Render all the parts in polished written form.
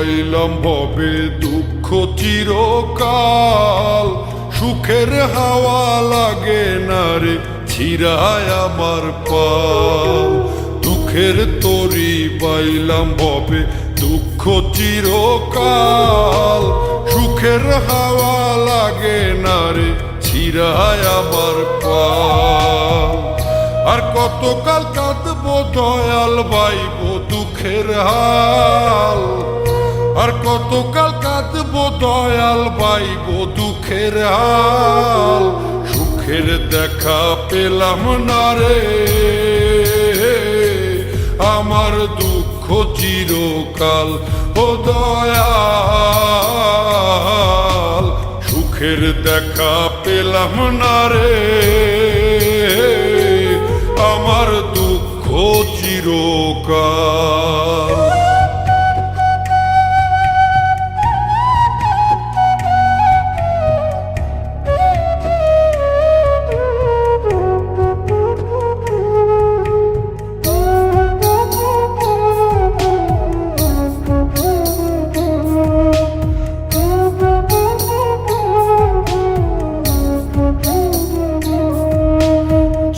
বাইলাম ভবে দুঃখ চিরকাল, সুখের হাওয়া লাগে না রে ছিড়ায় আমার পাল। দুঃখের তরি বাইলাম ভবে দুঃখ চিরকাল, সুখের হাওয়া লাগে না রে ছিড়ায় আমার পাল। আর কতকাল কাঁদবো দয়াল বাইব দুঃখের হাল, আর কতকাল কাঁদবো দয়াল বাইব দুঃখের হাল। সুখের দেখা পেলাম না রে আমার দুঃখ চিরকাল ও দয়াল। সুখের দেখা পেলাম না রে আমার দুঃখ চিরকাল।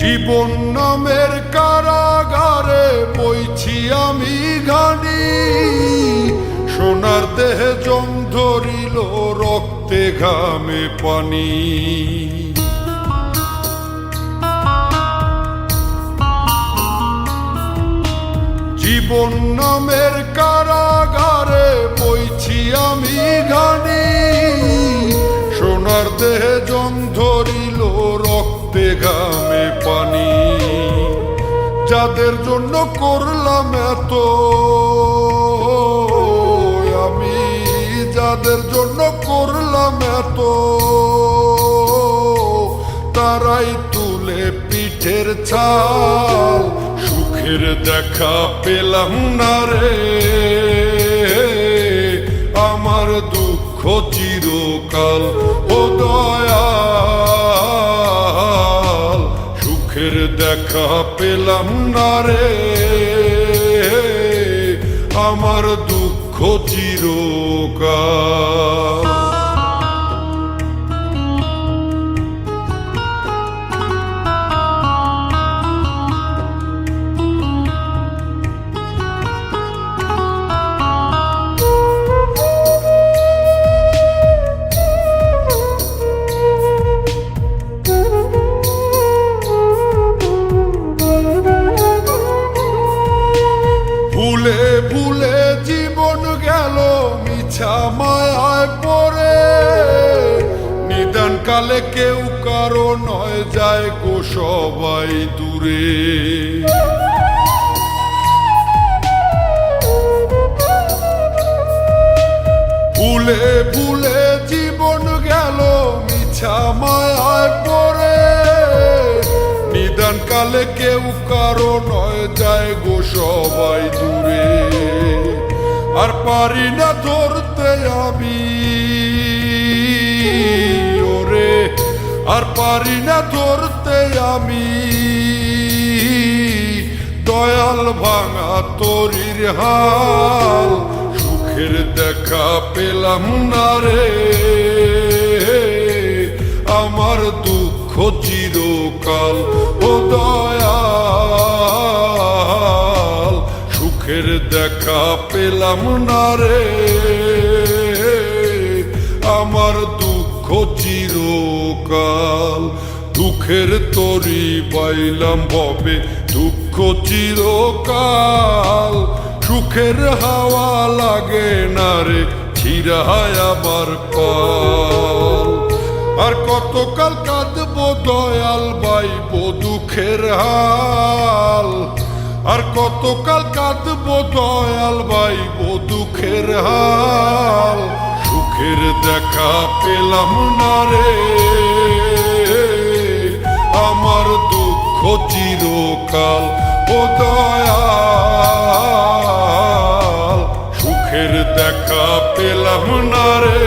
জীবন নামের কারাগারে বইছি আমি ঘানি, সোনার দেহে জং ধরিল রক্তে ঘামে পানি। জীবন নামের কারাগারে বইছি আমি ঘানি, সোনার দেহে জং ধরিল রক্তে ঘামে পানি। যাদের জন্য করলাম এত আমি, যাদের জন্য করলাম এত, তারাই তুলে পিঠের ছাল। সুখের দেখা পেলাম না রে আমার দুঃখ চিরকাল ও দয়াল। সুখের দেখা পেলাম না রে আমার দুঃখ চিরকাল। ভুলে ভুলে জীবন গেল মিছা মায়ায় পড়ে, নিদান কালে কেউ কারো নয় যায় গো সবাই দূরে। ভুলে ভুলে জীবন গেল মিছা মায়ায় পড়ে, নিদান কালে কেউ কারো নয় যায় গো সবাই দূরে। আর পারি না ধরতে আমি ওরে, আর পারি না ধরতে আমি দয়াল ভাঙা তরির হাল। সুখের দেখা পেলাম না রে আমার দুঃখ চিরকাল ও দয়াল। সুখের দেখা পেলাম না রে আমার দুঃখ চিরকাল। দুঃখের তরি বাইলাম ভবে দুঃখ চিরকাল, সুখের হাওয়া লাগে না রে ছিড়ায় আমার পাল। আর কতকাল কাঁদবো দয়াল বাইব দুঃখের হাল, আর কতকাল কাঁদবো দয়াল বাইব দুঃখের হাল। সুখের দেখা পেলাম না রে আমার দুঃখ চিরকাল ও দয়াল। সুখের দেখা পেলাম না রে